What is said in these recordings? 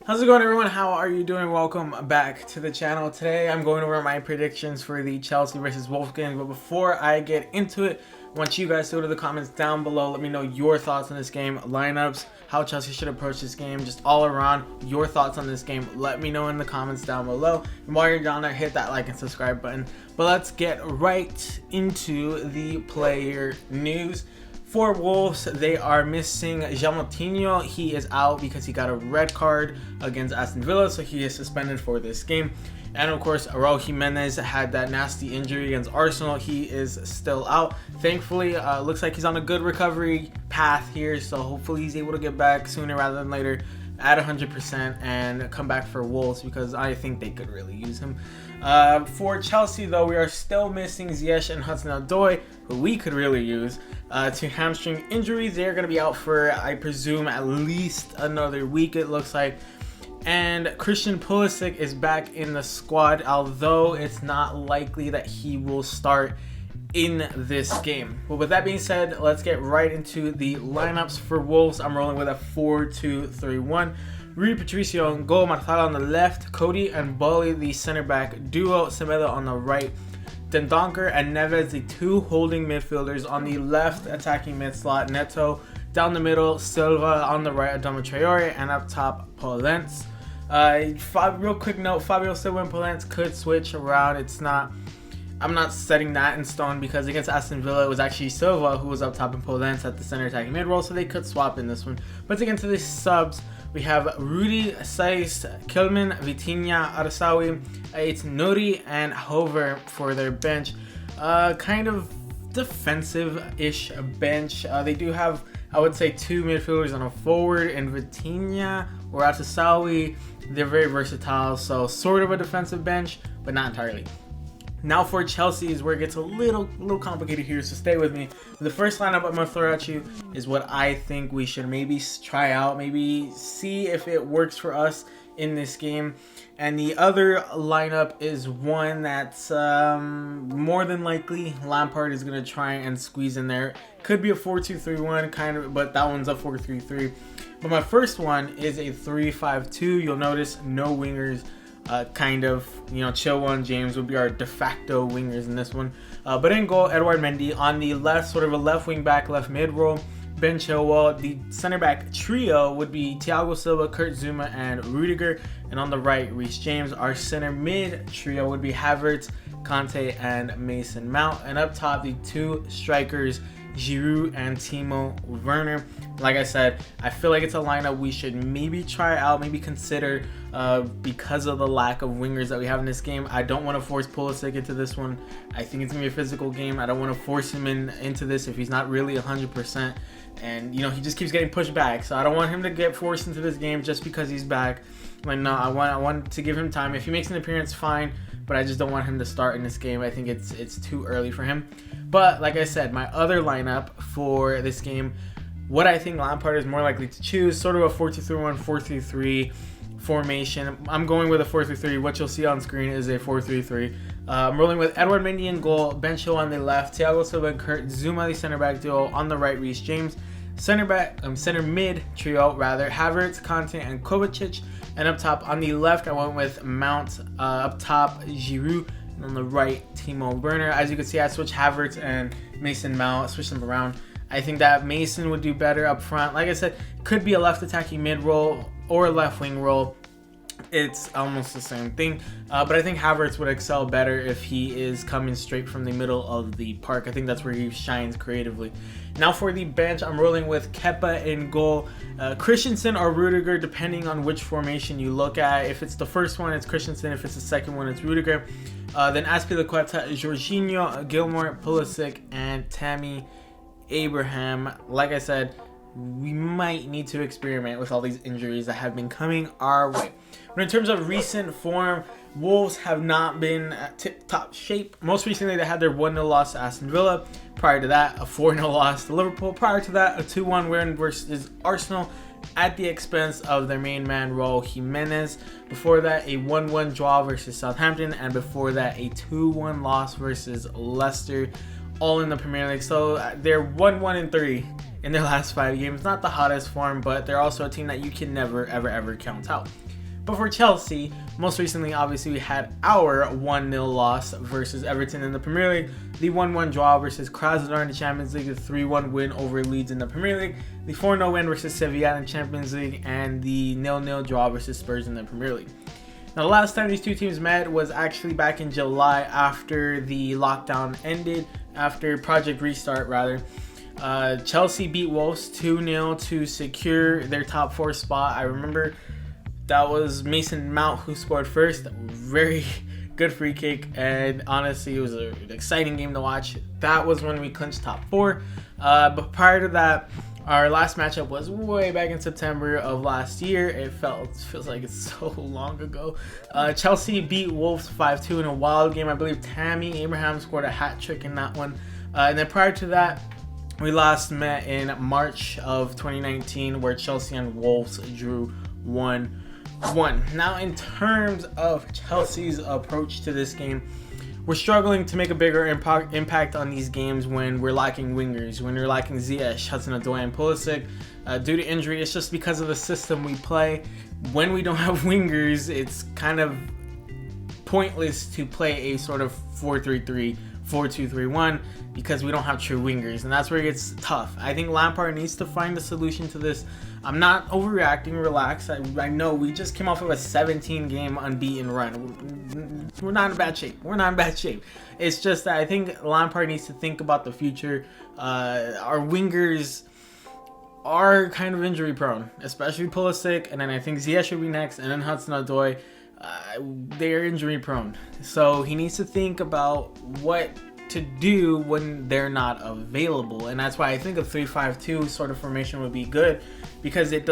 How's it going, everyone? How are you doing? Welcome back to the channel. Today I'm going over my predictions for the Chelsea versus Wolves game, but before I get into it, I want you guys to go to the comments down below. Let me know your thoughts on this game, lineups, how Chelsea should approach this game, just all around your thoughts on this game. Let me know in the comments down below. And while you're down there, hit that like and subscribe button. But let's get right into the player news. For Wolves, they are missing João. He is out because he got a red card against Aston Villa, so he is suspended for this game. And of course, Raul Jimenez had that nasty injury against Arsenal. He is still out. Thankfully, looks like he's on a good recovery path here, so hopefully he's able to get back sooner rather than later at 100% and come back for Wolves, because I think they could really use him. For Chelsea, though, we are still missing Ziyech and Hudson-Odoi, who we could really use, to hamstring injuries. They're going to be out for, I presume, at least another week, it looks like. And Christian Pulisic is back in the squad, although it's not likely that he will start in this game. But with that being said, let's get right into the lineups for Wolves. I'm rolling with a 4-2-3-1. Rui Patricio on goal, Marcelo on the left, Cody and Bully the center back duo, Semedo on the right, Dendoncker and Neves the two holding midfielders. On the left, attacking mid slot, Neto. Down the middle, Silva. On the right, Adama Traore, and up top, Polence. Real quick note, Fabio Silva and Polence could switch around. I'm not setting that in stone, because against Aston Villa, it was actually Silva who was up top and Polence at the center attacking mid role, so they could swap in this one. But to get into the subs, we have Rudy, Saiz, Callum, Vitinha, Arsawi, it's Nuri and Hover for their bench. Kind of defensive-ish bench. They do have, I would say, two midfielders on a forward, and Vitinha or Arsawi. They're very versatile, so sort of a defensive bench, but not entirely. Now for Chelsea is where it gets a little complicated here, so stay with me. The first lineup I'm going to throw at you is what I think we should maybe try out, maybe see if it works for us in this game. And the other lineup is one that's more than likely Lampard is going to try and squeeze in there. Could be a 4-2-3-1 kind of, but that one's a 4-3-3. But my first one is a 3-5-2. You'll notice no wingers. Chilwell and James would be our de facto wingers in this one. But in goal, Edouard Mendy. On the left, sort of a left wing back, left mid role, Ben Chilwell. The center back trio would be Thiago Silva, Kurt Zouma, and Rudiger. And on the right, Reece James. Our center mid trio would be Havertz, Kante, and Mason Mount. And up top, the two strikers, Giroud and Timo Werner. Like I said, I feel like it's a lineup we should maybe try out, maybe consider, because of the lack of wingers that we have in this game. I don't want to force Pulisic into this one. I think it's going to be a physical game. I don't want to force him into this if he's not really 100%. And, he just keeps getting pushed back. So I don't want him to get forced into this game just because he's back. Like, no, I want to give him time. If he makes an appearance, fine. But I just don't want him to start in this game. I think it's too early for him. But like I said, my other lineup for this game, what I think Lampard is more likely to choose, sort of a 4-2-3-1, 4-3-3 formation. I'm going with a 4-3-3. What you'll see on screen is a 4-3-3. I'm rolling with Edouard Mendy in goal, Ben Chilwell on the left, Thiago Silva and Kurt Zouma, the center back duo. On the right, Reece James. Center mid trio, Havertz, Kante, and Kovacic. And up top, on the left, I went with Mount. Up top, Giroud. And on the right, Timo Werner. As you can see, I switched Havertz and Mason Mount. Switched them around. I think that Mason would do better up front. Like I said, could be a left attacking mid role or a left wing role. It's almost the same thing. But I think Havertz would excel better if he is coming straight from the middle of the park. I think that's where he shines creatively. Now for the bench, I'm rolling with Kepa in goal, Christensen or Rudiger, depending on which formation you look at. If it's the first one, it's Christensen. If it's the second one, it's Rudiger. Then Azpilicueta, Jorginho, Gilmore, Pulisic, and Tammy Abraham. Like I said, we might need to experiment with all these injuries that have been coming our way. But in terms of recent form, Wolves have not been at tip-top shape. Most recently, they had their 1-0 loss to Aston Villa. Prior to that, a 4-0 loss to Liverpool. Prior to that, a 2-1 win versus Arsenal at the expense of their main man, Raul Jimenez. Before that, a 1-1 draw versus Southampton. And before that, a 2-1 loss versus Leicester, all in the Premier League. So they're 1-1-3 in their last 5 games. Not the hottest form, but they're also a team that you can never, ever, ever count out. But for Chelsea, most recently, obviously, we had our 1-0 loss versus Everton in the Premier League, the 1-1 draw versus Krasnodar in the Champions League, the 3-1 win over Leeds in the Premier League, the 4-0 win versus Sevilla in the Champions League, and the 0-0 draw versus Spurs in the Premier League. Now, the last time these two teams met was actually back in July after the lockdown ended, after Project Restart, rather. Chelsea beat Wolves 2-0 to secure their top 4 spot. I remember that was Mason Mount who scored first. Very good free kick, and honestly, it was an exciting game to watch. That was when we clinched top 4. But prior to that, our last matchup was way back in September of last year. It feels like it's so long ago. Chelsea beat Wolves 5-2 in a wild game. I believe Tammy Abraham scored a hat trick in that one. And then prior to that, we last met in March of 2019, where Chelsea and Wolves drew 1-1. Now, in terms of Chelsea's approach to this game, we're struggling to make a bigger impact on these games when we're lacking wingers, when we're lacking Ziyech, Hudson-Odoi, and Pulisic. Due to injury, it's just because of the system we play. When we don't have wingers, it's kind of pointless to play a sort of 4-3-3, 4-2-3-1, because we don't have true wingers, and that's where it gets tough. I think Lampard needs to find a solution to this. I'm not overreacting, relax. I know we just came off of a 17-game unbeaten run. We're not in bad shape. It's just that I think Lampard needs to think about the future. Our wingers are kind of injury prone, especially Pulisic, and then I think Ziyech should be next, and then Hudson-Odoi. They're injury prone, so he needs to think about what to do when they're not available, and that's why I think a 3-5-2 sort of formation would be good, because it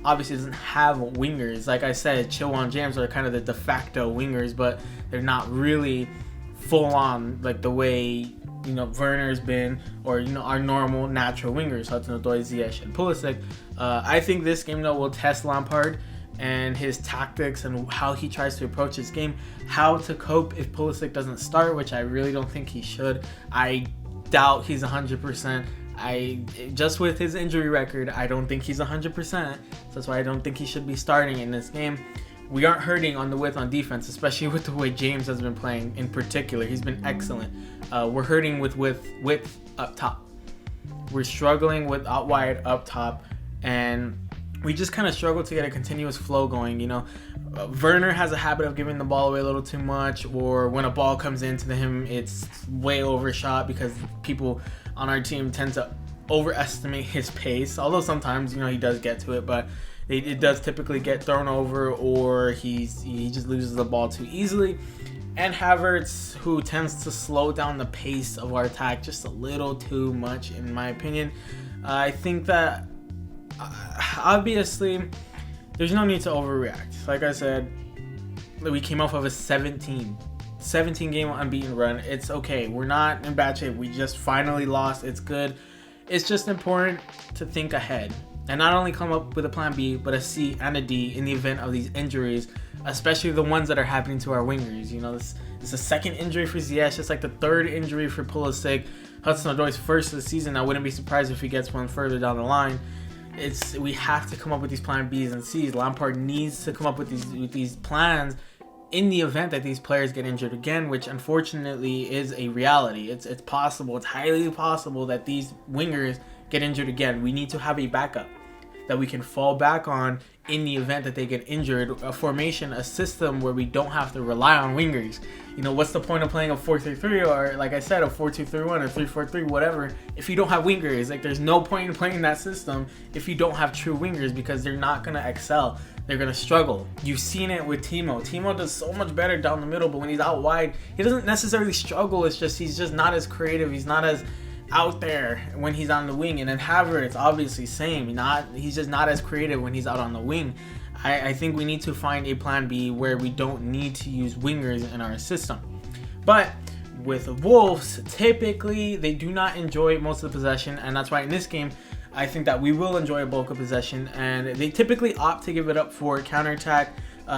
obviously doesn't have wingers. Like I said, Chilwell and James are kind of the de facto wingers, but they're not really full on like the way Werner's been, or our normal natural wingers, Hudson-Odoi, Ziyech, and Pulisic. I think this game though will test Lampard and his tactics and how he tries to approach his game, how to cope if Pulisic doesn't start, which I really don't think he should. I doubt he's 100%. Just with his injury record, I don't think he's 100%. So that's why I don't think he should be starting in this game. We aren't hurting on the width on defense, especially with the way James has been playing in particular. He's been excellent. We're hurting with width up top. We're struggling with out wide up top, and we just kind of struggle to get a continuous flow going. Werner has a habit of giving the ball away a little too much, or when a ball comes into him, it's way overshot because people on our team tend to overestimate his pace. Although sometimes, he does get to it, but it does typically get thrown over, or he just loses the ball too easily. And Havertz, who tends to slow down the pace of our attack just a little too much, in my opinion. I think that obviously there's no need to overreact. Like I said, we came off of a 17 game unbeaten run. It's okay. We're not in bad shape. We just finally lost. It's good. It's just important to think ahead and not only come up with a plan B, but a C and a D in the event of these injuries, especially the ones that are happening to our wingers. This is the second injury for Ziyech. It's like the third injury for Pulisic. Hudson-Odoi's first of the season. I wouldn't be surprised if he gets one further down the line. We have to come up with these plan Bs and Cs. Lampard needs to come up with these plans in the event that these players get injured again, which unfortunately is a reality. It's possible. It's highly possible that these wingers get injured again. We need to have a backup that we can fall back on in the event that they get injured. A formation, a system where we don't have to rely on wingers. What's the point of playing a 4-3-3 or, like I said, a 4-2-3-1 or 3-4-3, whatever, if you don't have wingers? Like, there's no point in playing that system if you don't have true wingers, because they're not going to excel. They're going to struggle. You've seen it with Timo. Timo does so much better down the middle, but when he's out wide, he doesn't necessarily struggle. It's just he's just not as creative. He's not as out there when he's on the wing. And then Havertz, obviously, same. He's just not as creative when he's out on the wing. I think we need to find a plan B where we don't need to use wingers in our system. But with Wolves, typically they do not enjoy most of the possession, and that's why in this game I think that we will enjoy a bulk of possession, and they typically opt to give it up for counterattack.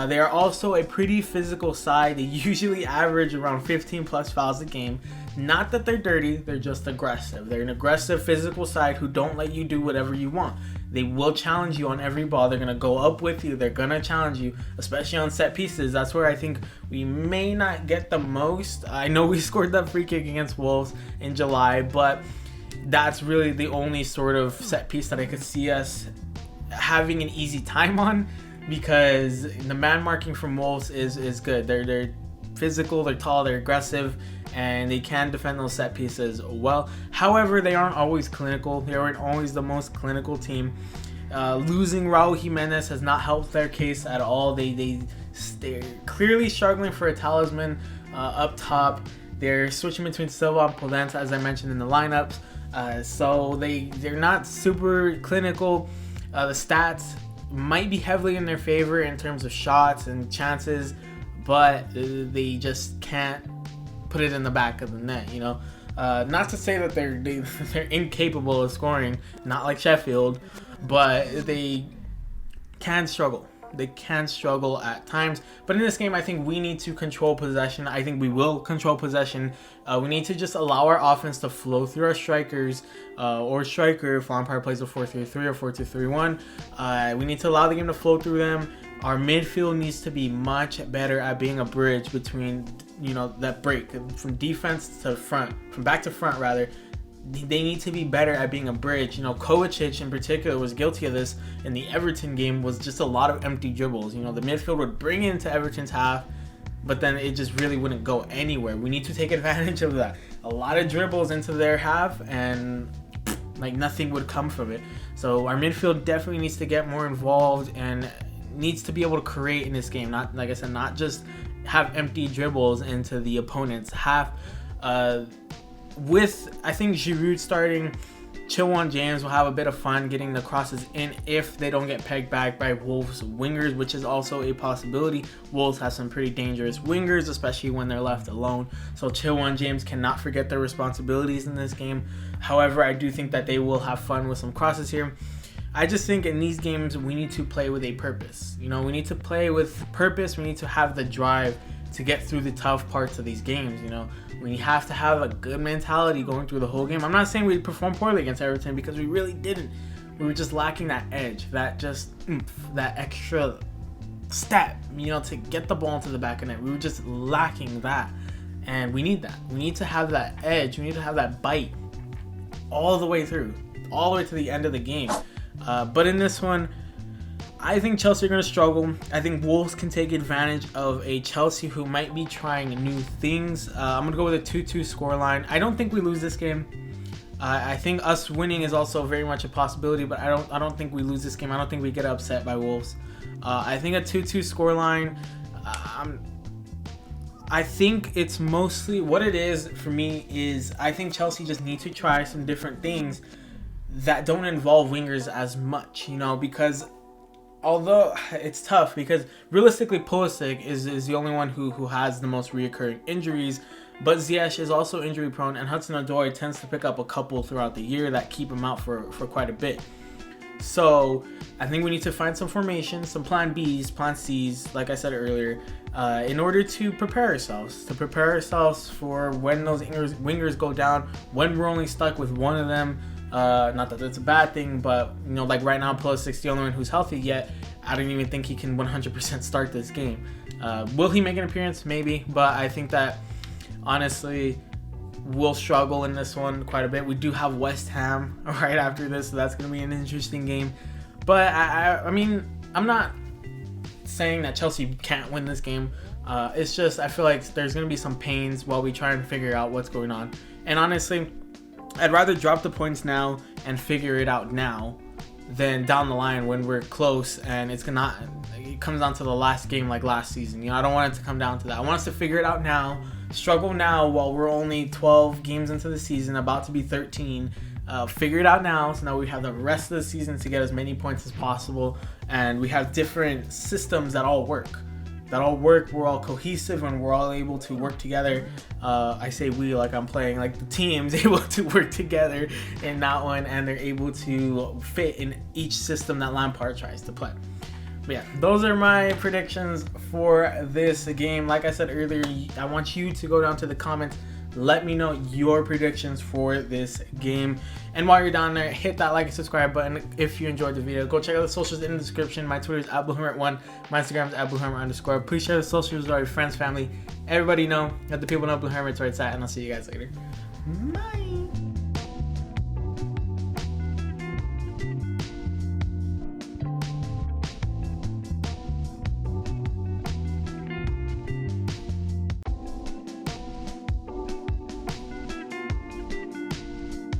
They are also a pretty physical side. They usually average around 15 plus fouls a game. Not that they're dirty, they're just aggressive. They're an aggressive physical side who don't let you do whatever you want. They will challenge you on every ball. They're going to go up with you. They're going to challenge you, especially on set pieces. That's where I think we may not get the most. I know we scored that free kick against Wolves in July, but that's really the only sort of set piece that I could see us having an easy time on, because the man marking from Wolves is good. They're physical, they're tall, they're aggressive, and they can defend those set pieces well. However, they aren't always clinical. They aren't always the most clinical team. Losing Raul Jimenez has not helped their case at all. They're clearly struggling for a talisman up top. They're switching between Silva and Polenta, as I mentioned in the lineups. So they're not super clinical. The stats might be heavily in their favor in terms of shots and chances, but they just can't put it in the back of the net, you know. Not to say that they're incapable of scoring, not like Sheffield, but they can struggle. They can struggle at times. But in this game, I think we need to control possession. I think we will control possession. We need to just allow our offense to flow through our strikers or striker if Lampard plays a 4-3-3 or 4-2-3-1. We need to allow the game to flow through them. Our midfield needs to be much better at being a bridge between, you know, that break from defense to front, from back to front rather. They need to be better at being a bridge. You know, Kovacic in particular was guilty of this in the Everton game. Was just a lot of empty dribbles. You know, the midfield would bring into Everton's half, but then it just really wouldn't go anywhere. We need to take advantage of that. A lot of dribbles into their half, and like nothing would come from it. So our midfield definitely needs to get more involved and needs to be able to create in this game. Not, like I said, not just have empty dribbles into the opponent's half. With, I think, Giroud starting, Chilwell James will have a bit of fun getting the crosses in if they don't get pegged back by Wolves wingers, which is also a possibility. Wolves have some pretty dangerous wingers, especially when they're left alone. So Chilwell James cannot forget their responsibilities in this game. However, I do think that they will have fun with some crosses here. I just think in these games, we need to play with a purpose. You know, we need to play with purpose. We need to have the drive to get through the tough parts of these games. You know, we have to have a good mentality going through the whole game. I'm not saying we performed poorly against Everton, because we really didn't. We were just lacking that edge, that just that extra step, you know, to get the ball into the back of net. We were just lacking that, and we need that. We need to have that edge. We need to have that bite all the way through, all the way to the end of the game. But in this one, I think Chelsea are going to struggle. I think Wolves can take advantage of a Chelsea who might be trying new things. I'm going to go with a 2-2 scoreline. I don't think we lose this game. I think us winning is also very much a possibility, but I don't think we lose this game. I don't think we get upset by Wolves. I think a 2-2 scoreline, I think it's mostly what it is for me is I think Chelsea just need to try some different things that don't involve wingers as much, you know, because although it's tough, because realistically Pulisic is the only one who has the most reoccurring injuries, but Ziyech is also injury prone, and Hudson-Odoi tends to pick up a couple throughout the year that keep him out for quite a bit. So I think we need to find some formations, some plan Bs, plan Cs, like I said earlier, in order to prepare ourselves for when those wingers go down, when we're only stuck with one of them. Not that that's a bad thing, but you know, like right now, Pulisic's the only one who's healthy yet. I don't even think he can 100% start this game. Will he make an appearance? Maybe, but I think that honestly, we'll struggle in this one quite a bit. We do have West Ham right after this, so that's going to be an interesting game. But I mean, I'm not saying that Chelsea can't win this game. It's just I feel like there's going to be some pains while we try and figure out what's going on. And honestly, I'd rather drop the points now and figure it out now than down the line when we're close and it comes down to the last game like last season. You know, I don't want it to come down to that. I want us to figure it out now, struggle now while we're only 12 games into the season, about to be 13. Figure it out now, so now we have the rest of the season to get as many points as possible, and we have different systems that all work. We're all cohesive, and we're all able to work together. I say we like I'm playing, like the team's able to work together in that one, and they're able to fit in each system that Lampard tries to play. But yeah, those are my predictions for this game. Like I said earlier, I want you to go down to the comments Let me know your predictions for this game. And while you're down there, hit that like and subscribe button if you enjoyed the video. Go check out the socials in the description. My Twitter is @BlueHermit1. My Instagram is @BlueHermit_. Please share the socials with all your friends, family. Everybody know that the people know Blue Hermit's where it's at. And I'll see you guys later. Bye.